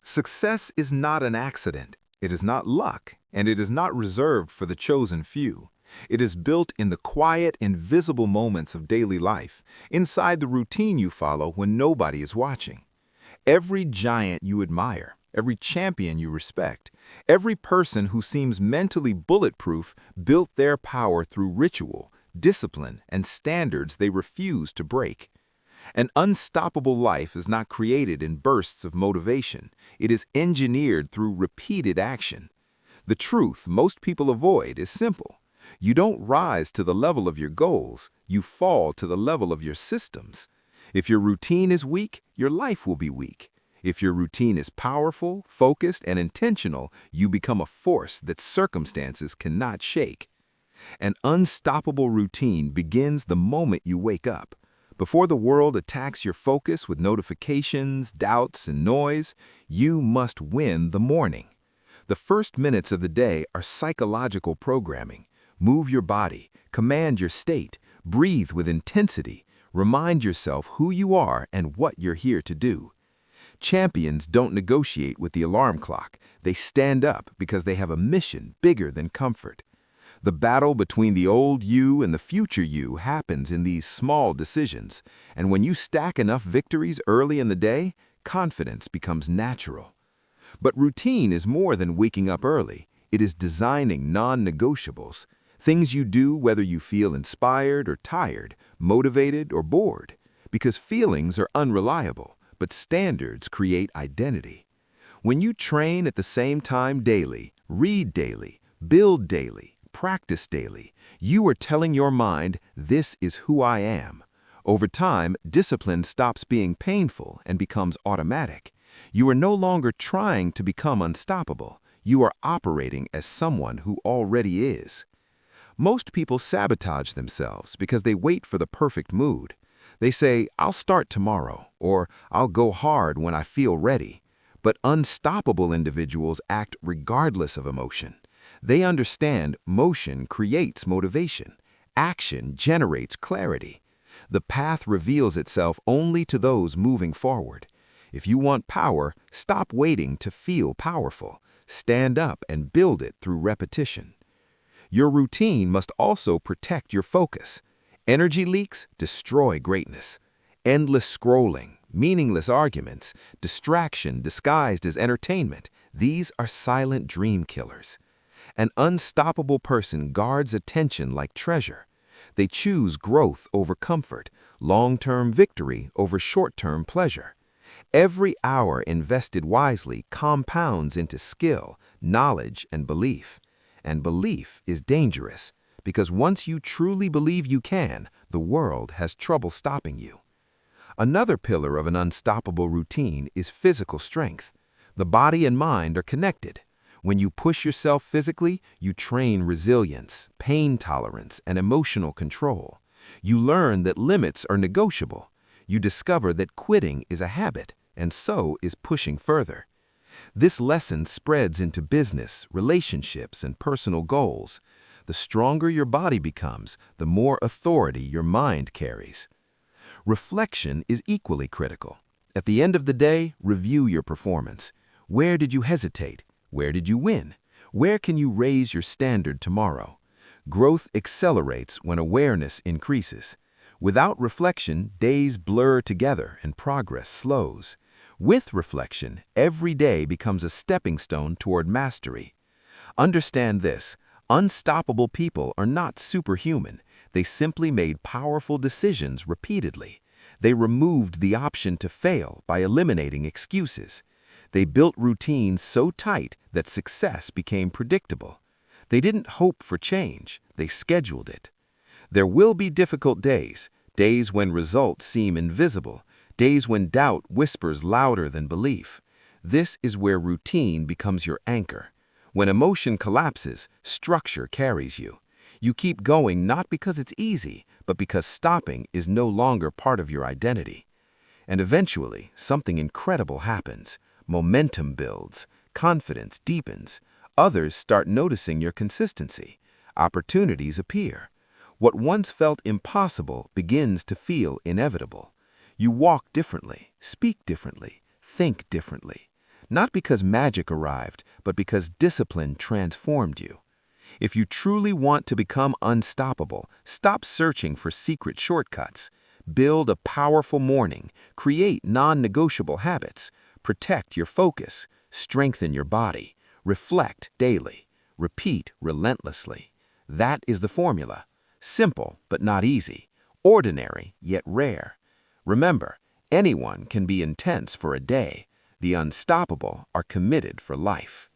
Success is not an accident. It is not luck, and it is not reserved for the chosen few. It is built in the quiet, invisible moments of daily life, inside the routine you follow when nobody is watching. Every giant you admire, every champion you respect, every person who seems mentally bulletproof built their power through ritual, discipline, and standards they refuse to break. An unstoppable life is not created in bursts of motivation. It is engineered through repeated action. The truth most people avoid is simple. You don't rise to the level of your goals, you fall to the level of your systems. If your routine is weak, your life will be weak. If your routine is powerful, focused, and intentional, you become a force that circumstances cannot shake. An unstoppable routine begins the moment you wake up. Before the world attacks your focus with notifications, doubts, and noise, you must win the morning. The first minutes of the day are psychological programming. Move your body, command your state, breathe with intensity, remind yourself who you are and what you're here to do. Champions don't negotiate with the alarm clock. They stand up because they have a mission bigger than comfort. The battle between the old you and the future you happens in these small decisions, and when you stack enough victories early in the day, confidence becomes natural. But routine is more than waking up early. It is designing non-negotiables, things you do whether you feel inspired or tired, motivated or bored, because feelings are unreliable, but standards create identity. When you train at the same time daily, read daily, build daily, practice daily, you are telling your mind, this is who I am. Over time, discipline stops being painful and becomes automatic. You are no longer trying to become unstoppable. You are operating as someone who already is. Most people sabotage themselves because they wait for the perfect mood. They say, I'll start tomorrow, or I'll go hard when I feel ready. But unstoppable individuals act regardless of emotion. They understand motion creates motivation. Action generates clarity. The path reveals itself only to those moving forward. If you want power, stop waiting to feel powerful. Stand up and build it through repetition. Your routine must also protect your focus. Energy leaks destroy greatness. Endless scrolling, meaningless arguments, distraction disguised as entertainment, these are silent dream killers. An unstoppable person guards attention like treasure. They choose growth over comfort, long-term victory over short-term pleasure. Every hour invested wisely compounds into skill, knowledge, and belief. And belief is dangerous, because once you truly believe you can, the world has trouble stopping you. Another pillar of an unstoppable routine is physical strength. The body and mind are connected. When you push yourself physically, you train resilience, pain tolerance, and emotional control. You learn that limits are negotiable. You discover that quitting is a habit, and so is pushing further. This lesson spreads into business, relationships, and personal goals. The stronger your body becomes, the more authority your mind carries. Reflection is equally critical. At the end of the day, review your performance. Where did you hesitate? Where did you win? Where can you raise your standard tomorrow? Growth accelerates when awareness increases. Without reflection, days blur together and progress slows. With reflection, every day becomes a stepping stone toward mastery. Understand this: unstoppable people are not superhuman. They simply made powerful decisions repeatedly. They removed the option to fail by eliminating excuses. They built routines so tight that success became predictable. They didn't hope for change, they scheduled it. There will be difficult days, days when results seem invisible, days when doubt whispers louder than belief. This is where routine becomes your anchor. When emotion collapses, structure carries you. You keep going not because it's easy, but because stopping is no longer part of your identity. And eventually, something incredible happens. Momentum builds, confidence deepens, others start noticing your consistency, opportunities appear. What once felt impossible begins to feel inevitable. You walk differently, speak differently, think differently. Not because magic arrived, but because discipline transformed you. If you truly want to become unstoppable, stop searching for secret shortcuts. Build a powerful morning, create non-negotiable habits, protect your focus, strengthen your body, reflect daily, repeat relentlessly. That is the formula. Simple but not easy, ordinary yet rare. Remember, anyone can be intense for a day. The unstoppable are committed for life.